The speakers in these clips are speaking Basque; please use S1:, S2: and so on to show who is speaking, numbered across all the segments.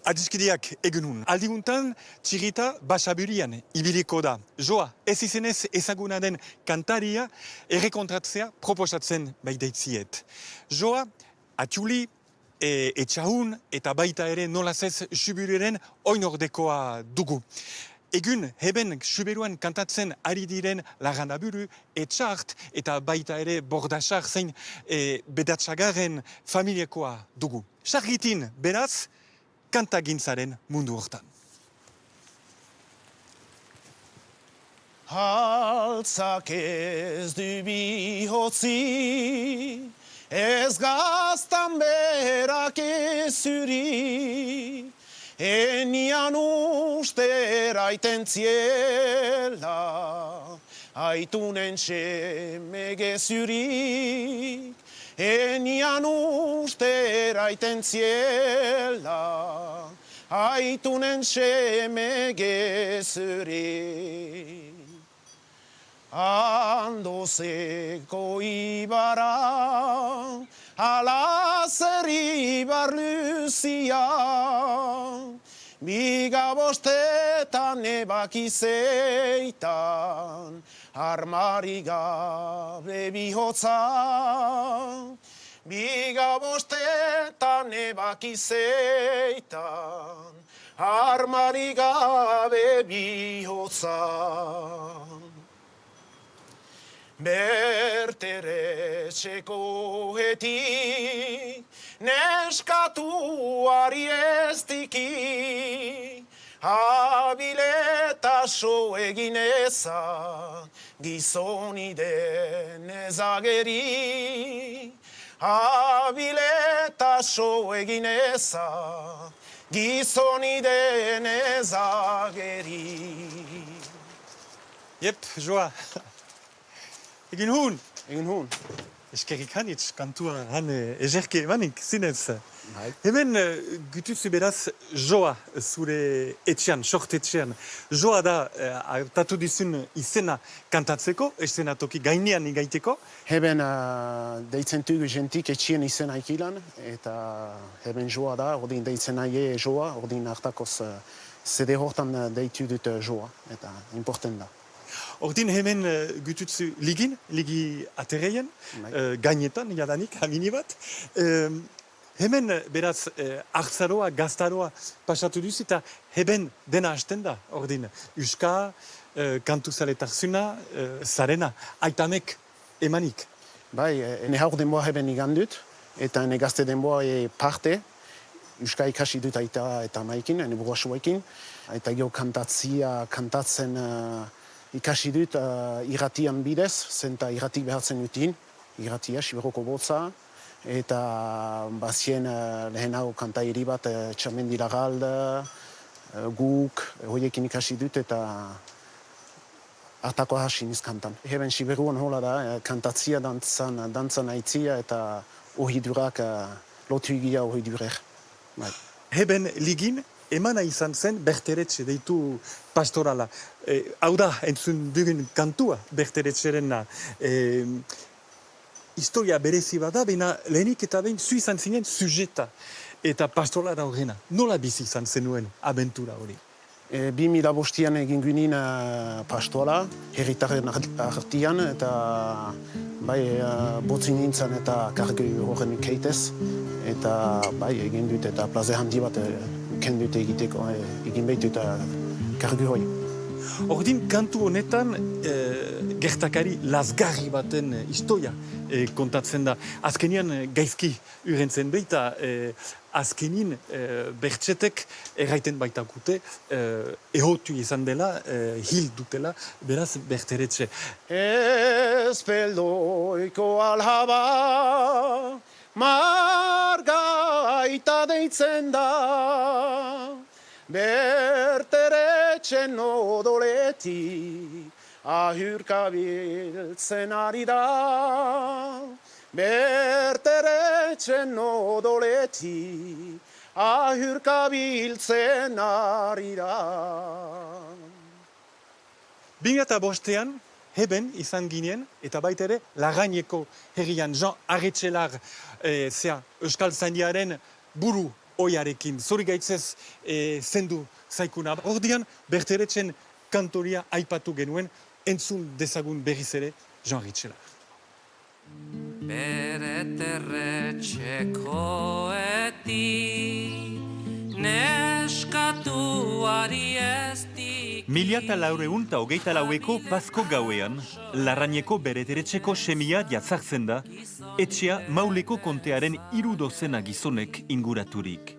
S1: Adiskideak egunun. Aldiguntan, txirita basaburian ibiliko da. Joa, ez izenez ezaguna den kantaria errekontratzea proposatzen baideitziet. Joa, atxuli, etxahun eta baita ere nolazez suburiren oinordekoa dugu. Egun, heben suberuan kantatzen ari diren Larrandaburu, Etxart eta baita ere Bordasar zein Bedatxagarren familiakoa dugu. Sargitin, beraz, kantagintzaren mundu hortan.
S2: Haltzak ez du bihotzi, ez gaztan berak ez zuri, enian ustera itentziela, aitunen seme gezurik, enian ustera itentziela, aitunen seme gezurik. Andozeko ibara, alazer ibar luzia, biga bostetan ebakizeitan, armari gabe bihotza. Biga bostetan ebakizeitan, armari gabe bihotza. Berteretxeko heti, neskatuari ez diki, abileta so egin ezak, gizoni den ezageri. Abileta so egin ezak, gizoni den ezageri.
S1: Jep, joa. Egin hun.
S2: Egin hun.
S1: Eskerrik hanitz, kantua han ezerke emanik, zinez.
S2: Bai.
S1: Hemen gutuzu beraz joa zure etxean, sortetxean. Joa da, hartatu dizun izena kantatzeko, eszenatoki gainean igaiteko.
S2: Heben deitzen dugu jentik etxien izena ikilan, eta heben joa da, ordin deitzen nahi joa, ordin hartakoz zede hortan deitu dut joa, eta important da.
S1: Ordin hemen gututzu ligi atereien, gainetan, jadanik, hamini bat. Hemen beraz hartzaroa, gaztaroa pasatu duz eta heben dena hasten da, ordin. Euska, kantu zaletarzuna, zarena, aitamek emanik.
S2: Bai, ene haur denboa heben igandut, eta ene gazte denboa parte, Euska ikasi dut aita eta maikin, ene burasuekin, eta gero kantatzen ikasi dut irratian bidez, zenta irratik behartzen dutin, irratia, Siberoko botza, eta bazien lehenago kantairi bat, Txamendi Lagalde, guk, horiekin ikasi dut, eta hartako hasi niz kantan. Heben Siberuan hola da, kantatzia dantzan aitzia, eta ohidurak lotu egia ohidurer. Bai.
S1: Heben ligin, emana izan zen berteretxe deitu pastorala. Hau da, entzun dugun kantua berteretxerena. Historia berezi bada, baina lehenik eta behin zu izan zinen sujeta eta pastorala horrena. Nola bizi izan zenuen abentura hori?
S2: 2005an egin gynin pastola, herritarren artian, eta bai botzin nintzen eta kargu horren keitez, eta bai egin dut eta plaze handi bat kendut egiteko, egin behitu eta kargu hori.
S1: Ordin, kantu honetan gertakari lazgarri baten historia kontatzen da. Azkenian gaizki urentzen beita, azkenin bertxetek erraiten baitakute ehotu izan dela, hil dutela, beraz berteretxe.
S2: Ez peldoiko alhaba, margaita deitzen da, berteretxen odoletik, ahurkabiltzen ari da. Berteretxen odoletik, ahurkabiltzen ari da.
S1: 2005an, heben izan ginen, eta baita ere, Larrañeko herrian Jean Arretxelar, Euskal Zaindiaren buru oiarekin. Zori gaitzez zendu zaikuna. Ordian, Berteretxen kantoria aipatu genuen, entzun dezagun berriz ere Jean Ritchela.
S3: Berteretxekoeti neskatuari eztik.
S4: 1424 Pasko gauean, Larrañeko Berteretxeko semia jatzartzen da, etxea Mauleko kontearen 30 gizonek inguraturik.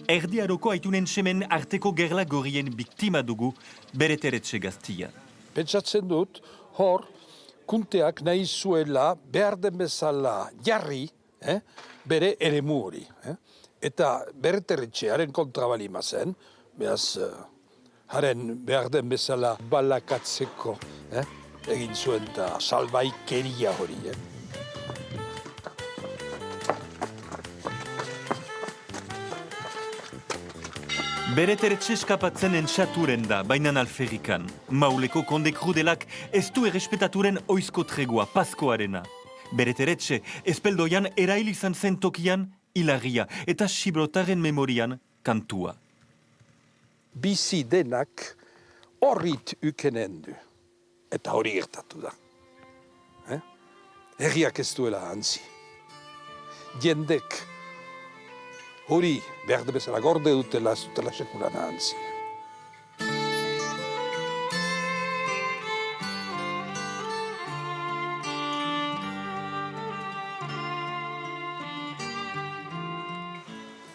S4: Erdiaroko aitunen semen arteko gerla gorrien biktima dugu Berteretxe gaztia.
S5: Pentsatzen dut, hor, kunteak nahi zuela behar den bezala jarri, bere eremu hori. Eta Berteretxearen kontra balima zen, behaz, haren behar den bezala balakatzeko egin zuen eta salbaikeria hori.
S4: Berteretxe eskapatzen entxaturen da, bainan alferrikan. Mauleko konde krudelak ez du errespetaturen oizko tregua, Paskoarena. Berteretxe espeldoian erail izan zen tokian hilarria eta Xibrotaren memorian kantua.
S5: Bizi denak horrit ukenen du. Eta hori gertatu da. Herriak ez duela antzi. Jendek hori behar de bezala gorde dutela ez dutela sekulan antzi.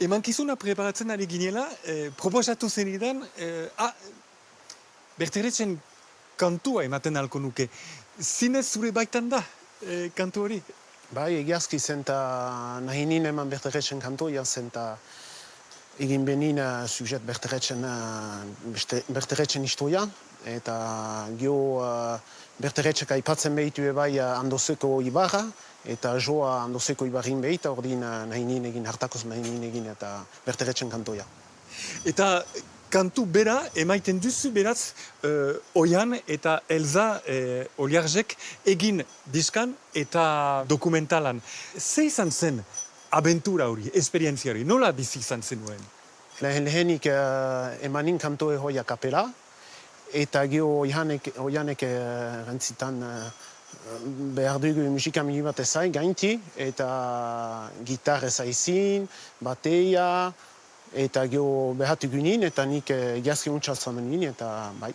S1: Emankizuna preparatzen ari ginela, proposatu zenidan, Berteretxen kantua ematen alko nuke. Zinez zure baitan da, kantu hori?
S2: Bai, egiazki zen eta nahi nien eman Berteretxen kantoia zen eta egin benin sujet Berteretxen historia eta gio Berteretxek aipatzen behitu ebai Andozeko ibarra eta joa Andozeko ibarrin behita ordin nahi nien egin, hartakoz nahi nien egin eta Berteretxen kantoia.
S1: Eta kantu bera emaiten duzu beraz Oian eta Elza Oliarzek egin diskan eta dokumentalan. Ze izan zen abentura hori, esperientzia hori, nola bizi izan zenuen?
S2: Lehenik emanin kantoe hoia kapela eta gero Oianek rentzitan behar dugu musika mili bat ezai gainti eta gitar ezaizin, bateia, eta gero behatu gunin, eta nik egiazki untsaltzen nien, eta bai,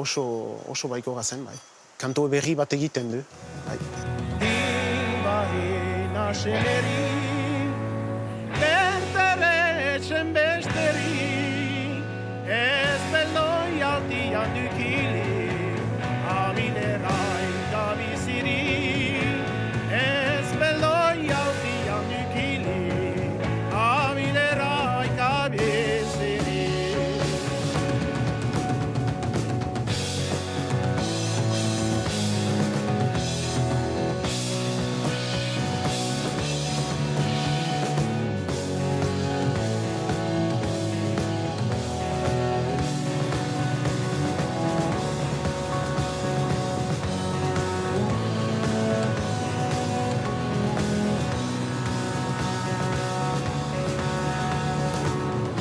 S2: oso baiko gazen, bai. Kanto berri bat egiten du, bai.
S6: Ibahina seneri, Berteretxen besteri, ez beloi altian dukili, amilerai gabiziri, ez beloi altian dukili, amilerai gabiziri.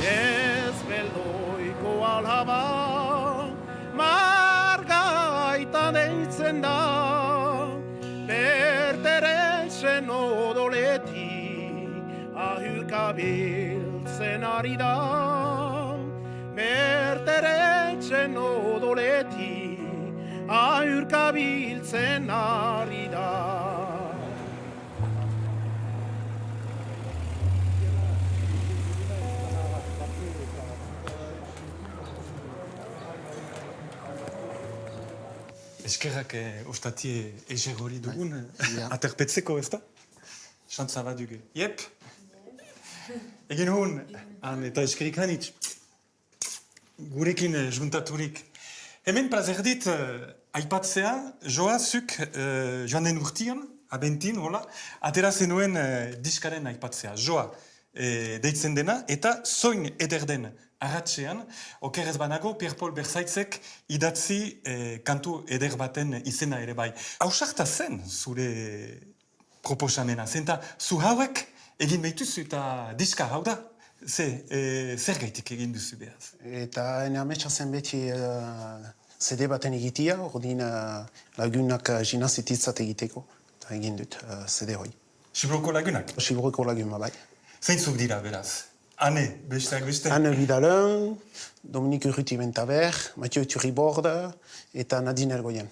S6: Ez beloiko alaba, margaita deitzen da, Berteretxen odoletik ahurkabiltzen ari da. Berteretxen odoletik ahurkabiltzen ari da.
S1: Eskerrak ostatie ezer hori dugun,
S2: Ja.
S1: aterpetzeko, ez da? Xantza bat dugu. Jep! Egin hon, eta eskerik hanitz, gurekin juntaturik. Hemen plazer dit, aipatzea, joa zuk joan den urtian, abentin, hola, atera zenuen diskaren aipatzea. Joa deitzen dena, eta zoin eder den arratxean, okerrez banago, Pierre-Paul Berzaitzek idatzi kantu eder baten izena ere bai. Hausarta zen zure proposamena, zenta zu hauek egin behituzu eta diska hau da, zer gaitik egin duzu behaz?
S2: Eta ene ametsa zen beti CD baten egitea, ordin lagunak ginazititzat egiteko. Eta egin dut CD hoi.
S1: Sibroko lagunak?
S2: Sibroko lagun bai.
S1: Zeintzuk dira beraz? Ane, besteak beste?
S2: Anne Vidalin, Dominique Urruti Bentaber, Mathieu Turiborde eta Nadine Ergoyen.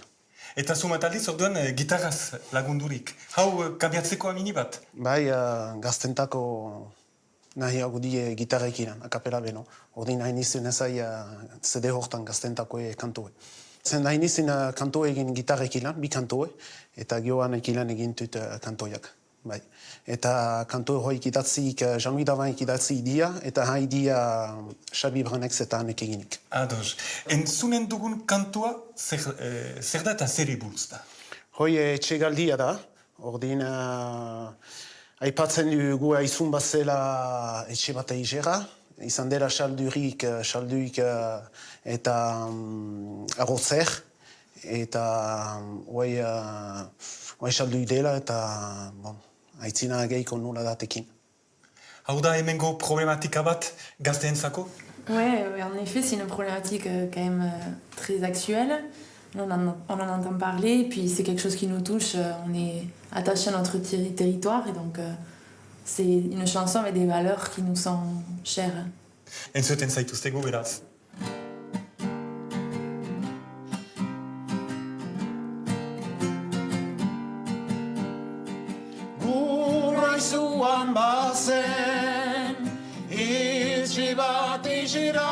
S1: Eta zumataliz orduan gitarraz lagundurik. Hau kabiatzeko amini bat?
S2: Bai, gaztentako nahiago die gitarrekin, akapela beno. Ordin nahi nizun ezai CD hortan gaztentako kantoe. Zen nahi nizun kantoe egin gitarrekin, bi kantoe, eta gioan ekilan egin dut kantoiak. Bai. Eta kanto hoik idatzik, Jean-Louis Davanik idatzi dia, eta hai dia Xabi Branex eta anek eginik.
S1: Ados. Entzunen dugun kantua, zer da eta zer iburuz da?
S2: Hoi etxegaldia da, ordin aipatzen dugu aizun bazela etxe bat eizera, izan dela saldurik eta arrotzer, eta hoi salduik dela eta aitzina gehiko nula datekin.
S1: Hau da hemengo problematika bat gazteentzako?
S7: Ouais, en effet, c'est une problématique quand même très actuelle. On en entend parler, et puis c'est quelque chose qui nous touche. On est attaché à notre territoire, et donc c'est une chanson avec des valeurs qui nous sont chères.
S1: Entzuten zaituztegu beraz.
S6: Guraizuan bazen, etxe bat eizera,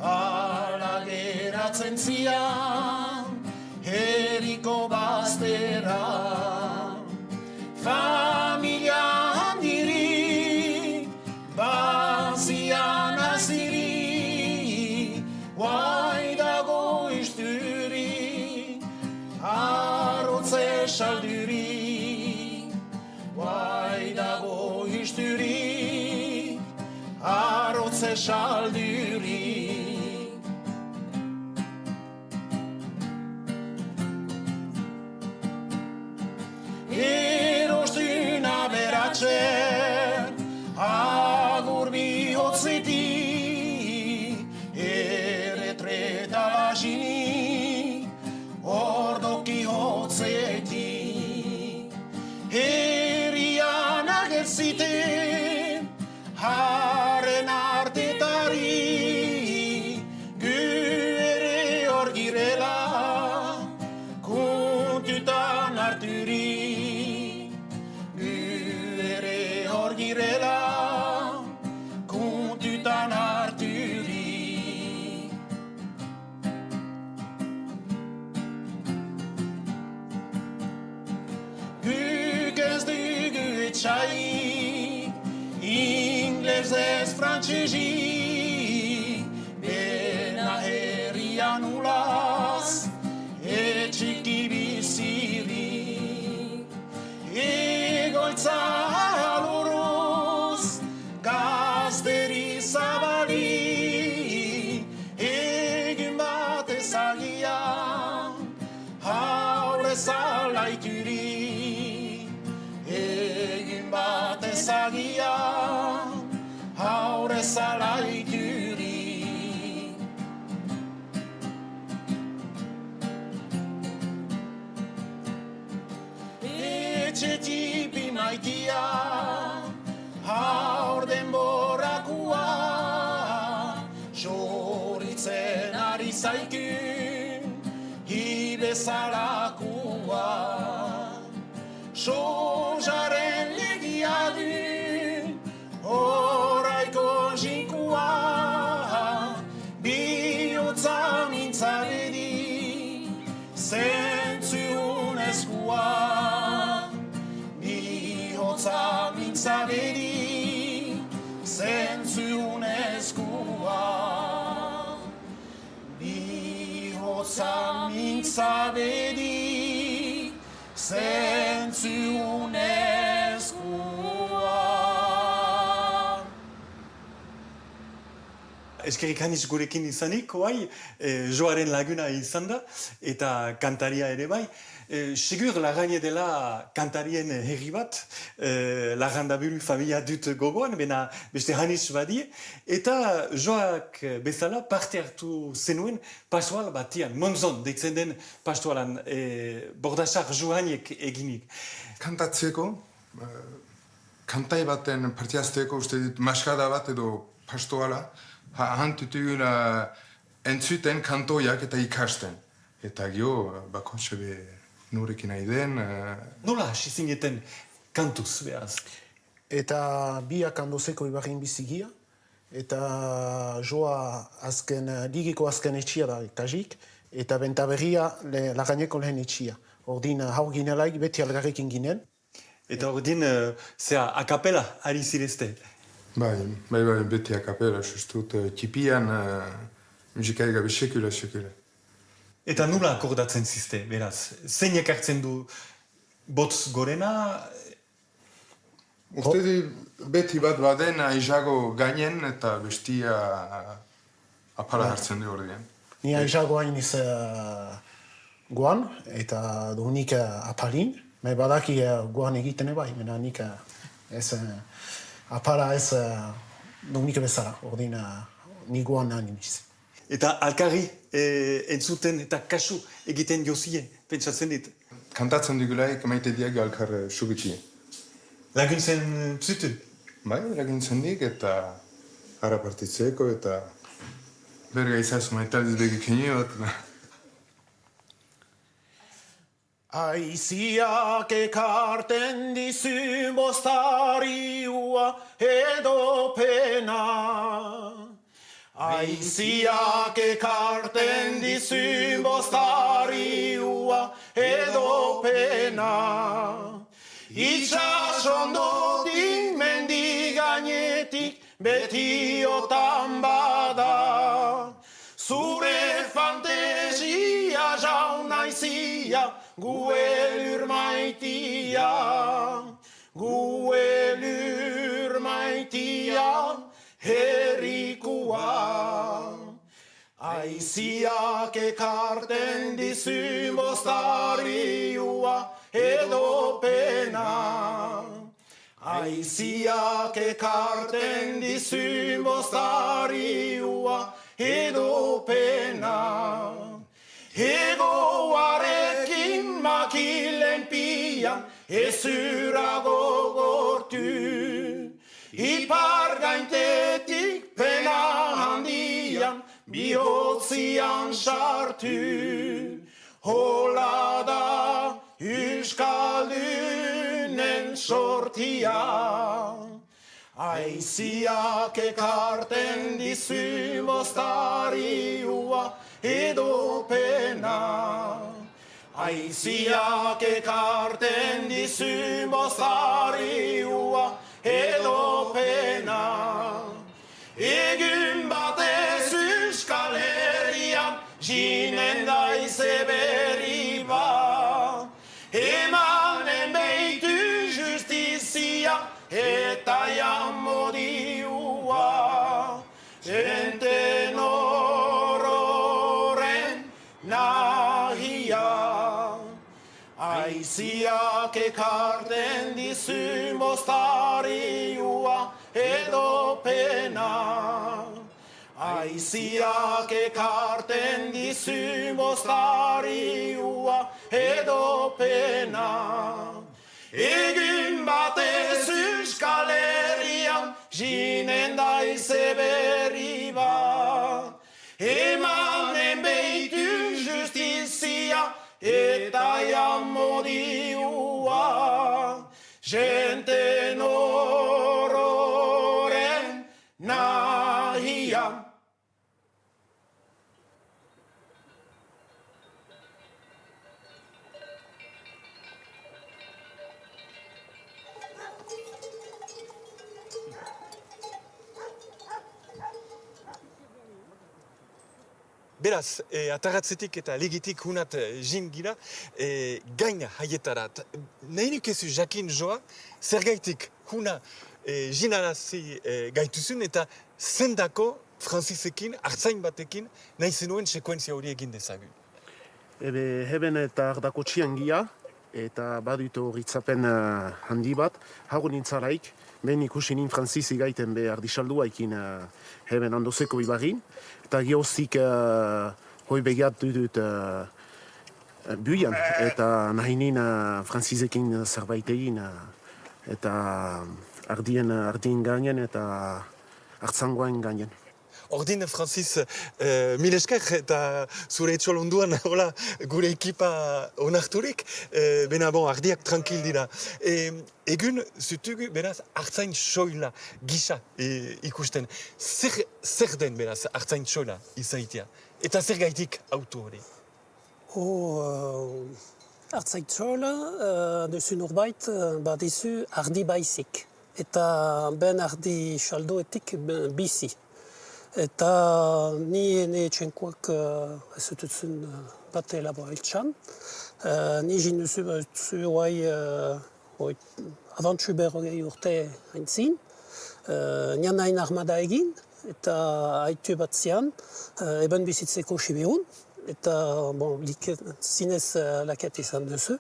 S6: ala geratzen zian, herriko baztera. Familia handirik, bazian aziri, guai dago isturi, arrotze salduri. Guai dago isturi, arrotze salduri. Erostuna beratxe, agur bihotzeti, erretreta lasini, ordoki hotzeti. Herrian agertziten, haren artetari, gu ere hor girela, kuntutan harturi. Gu ere hor girela, kuntutan harturi. Etxai, inglesez frantsesi, bena herrian ulaz, etxiki biziri. Egoitza aloroz, gazteri zabali, egin bat ezagian, haurez alaituri. Egin bat ezagian, haurez alaituri. Etxetik maitia, haur denborakua, soritzen ari zaikun, ibezalakua. Sojaren legia du, oraiko jinkua, bihotza mintzaredi, zentzunezkoa. Bihotza mintzaredi, zentzunezkoa. Bihotza mintzaredi,
S1: eskerrik hanis gurekin izanik, oai, Joaren laguna izan da, eta kantaria ere bai. Segur Larrañe dela kantarien herri bat, Larrandaburu familia dut gogoan, bena beste hanis badie, eta Joak bezala parte hartu zenuen pastoral batian, Monzon, deitzen den pastoralan, Bordasar Joanek eginik.
S8: Kantatzeko, kantai baten partiazteko uste dit maskada bat edo pastoala, hantutugula entzuten kantoiak eta ikasten. Eta gio, bakontxebe nurekin nahi den.
S1: Nola hasi zineten kantuz, beraz?
S2: Eta biak handozeko ibarrin bizigia, eta Joa ligiko azken etxia da kajik, eta Bentaberria Larrañeko lehen etxia. Ordin haur ginelaik beti algarrekin ginen.
S1: Eta ordin, zea, akapela ari zirezte.
S8: Bai, beti akapela, justut, tipian musikai gabe sekula.
S1: Eta nula akordatzen zizte, beraz? Zein ekartzen du botz gorena?
S8: Uste di beti bat baden aizago gainen eta bestia apala hartzen du ordean.
S2: Ni aizago hainiz guan, eta dunik apalin. Me badaki guan egiten bai, mena nik apala ez dunik bezala, ordin ni guan hainiz.
S1: Eta alkarri entzuten eta kasu egiten jozie, pentsatzen dit.
S8: Kantatzen dugulaik maite diag alkar sugitxi.
S1: Laguntzen zutu?
S8: Bai, laguntzen dik eta ara partitzeko eta berga izazu maitaliz begikenio bat.
S2: Aiziak ekarten dizu bostariua edo pena. Aiziak ekarten dizu bostariua edo pena. Itxasondotik mendi gainetik beti otan bada. Zure fantesia jaun naizia, gu elur maitia. Gu elur maitia, herrikua. Aiziak ekarten dizu bostariua edo pena. Aiziak ekarten dizu bostariua edo pena. Egoarekin makilen pian ezura gogortu. Ipar gaintetik pena handian bihotzian sartu. Hola da Euskaldunen sortia. Aiziak ekarten dizu bostariua edo pena. Aiziak ekarten dizu bostariua edo pena. Egun batez Euskal Herrian jinen daize berri bat. Emanen beitu justizia eta jamodiua. Enten ororen nahia. Aiziak ekarten dizu bostariua edo pena. Aiziak ekarten dizu bostariua edo pena. Egun batez Euskal Herrian jinen daize berri bat. Emanen beitu justizia eta jamodiua. Jenten ororen nahia.
S1: Beraz, atarratzetik eta ligitik hunat jingira, gain haietarat. Nahi nukezu jakin Joa, zer gaitik huna jinarazi gaituzun eta zendako Frantzisekin, hartzain batekin, nahi zenuen sekuentzia hori egin dezagun.
S2: Heben eta ardako txiangia, eta badut horitzapen handi bat, hago nintzaraik, ben ikusi nin Frantzizi gaiten be ardisaldua ekin heben handozeko ibarin, eta geozik hoi begat dut buian, eta nahi nin Frantzizekin zerbait egin, eta ardien gainen eta hartzangoen gainen.
S1: Ordin, Francis, mil esker eta zure etxol onduan hola, gure ekipa onarturik, bena bon, ardiak tranquil dira. Egun, zutugu, beraz, hartzain soila, gisa ikusten. Zer den, beraz, hartzain soila izaitia? Eta zer gaitik auto hori?
S9: Hartzain soila, duzu norbait, badizu ardi baizik. Eta ben ardi saldoetik bizi. Eta ni etxenkoak ez dutzen bat elaboa iltsan. Ni jin duzu guai avantxu berrogei urte haintzin. Nian hain armada egin, eta haitu bat zian, eben bizitzeko Sibirun. Eta, bon, zinez laket izan duzu.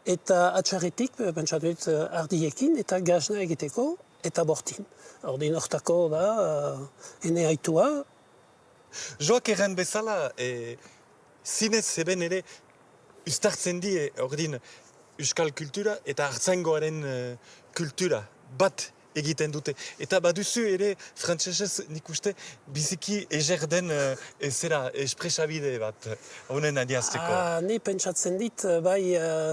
S9: Eta atxarretik, pentsatuit ardiekin, eta gazna egiteko, eta bortin. Ordin hortako da, ene haitua.
S1: Joak erran bezala, zinez zeben ere, ustartzen die, ordin, euskal kultura eta hartzaingoaren kultura bat egiten dute. Eta baduzu ere, frantsesez nik uste, biziki ezer den zera espresabide bat, honen adiazteko.
S9: Ni pentsatzen dit, bai,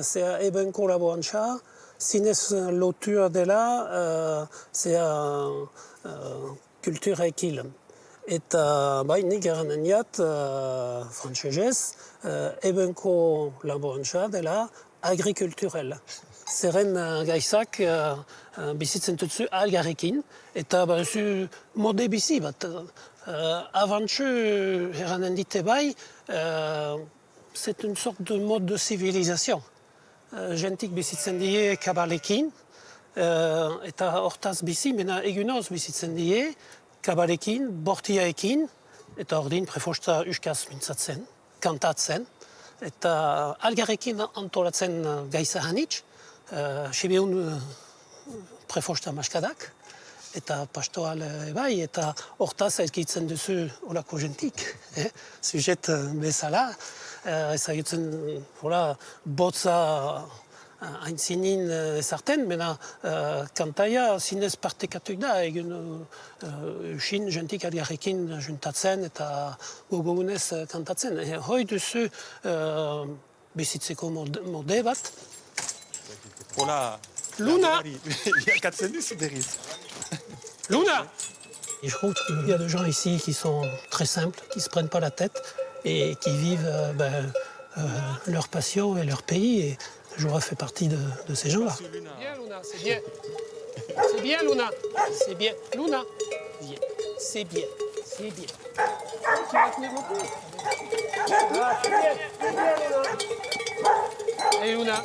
S9: zera eben kolaborantza, zinez lotua dela, zera kultura ekilen. Eta bai, nik eranen jat, frantsesez, ebenko laborantza dela agrikulturel. Zeren gaizak bizitzen dutzu algarrekin, eta baduzu mode bizi bat. Avantxu eranen dite bai, c'est une sorte de mode de civilisation. Gentik bizitzen die kabalekin, eta hortaz bizi, mena egunoz bizitzen die, kabalekin, bortiaekin, eta ordin prefosta uskaz mintzatzen, kantatzen, eta algarrekin antolatzen gaiza hanitz, Sibiun prefosta maskadak, eta pastoal bai, eta hortaz elkitzen duzu olako gentik, sujet bezala, ezagutzen botza aintzinin ezarten, mena kantaia zinez partekatuik da, egun usin gentik algarrekin juntatzen eta gogounez kantatzen. Hoi duzu bizitzeko mode bat.
S1: Hola.
S9: Luna!
S1: Jakatzen duzu berriz.
S9: Luna! Et je trouve qu'il y a des gens ici qui sont très simples, qui ne se prennent pas la tête et qui vivent leur passion et leur pays. Et Joa fait partie de ces gens-là.
S10: C'est bien, Luna, c'est bien. C'est bien, Luna. C'est bien. Luna. Bien. C'est bien. C'est bien. Tu vas tenir mon coup. Ah, c'est bien. C'est bien, Luna. Allez, Luna.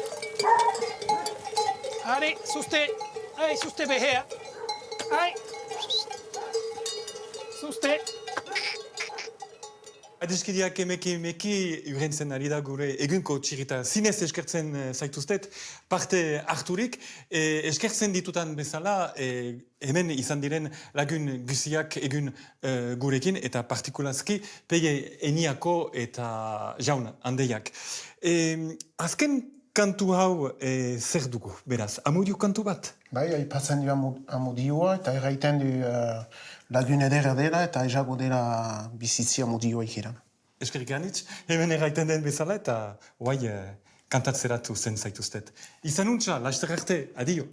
S10: Allez, suste. Allez, suste, behea. Allez. Suste.
S1: Adiskideak emeki urentzen ari da gure egunko txirita zinez eskertzen zaituztet, parte harturik, eskertzen ditutan bezala, hemen izan diren lagun guziak egun gurekin, eta partikulazki pege eniako eta jaun handeiak. Azken kantu hau zer dugu, beraz, amudio kantu bat?
S2: Bai, aipatzen du amodioa eta erraiten du lagun ederra dela eta ezago dela bizitzi amodioa ikiran.
S1: Eskerrik anitz, hemen erraiten den bezala eta guai kantatzeratu zen zaituztet. Izan untza, laster arte, adio!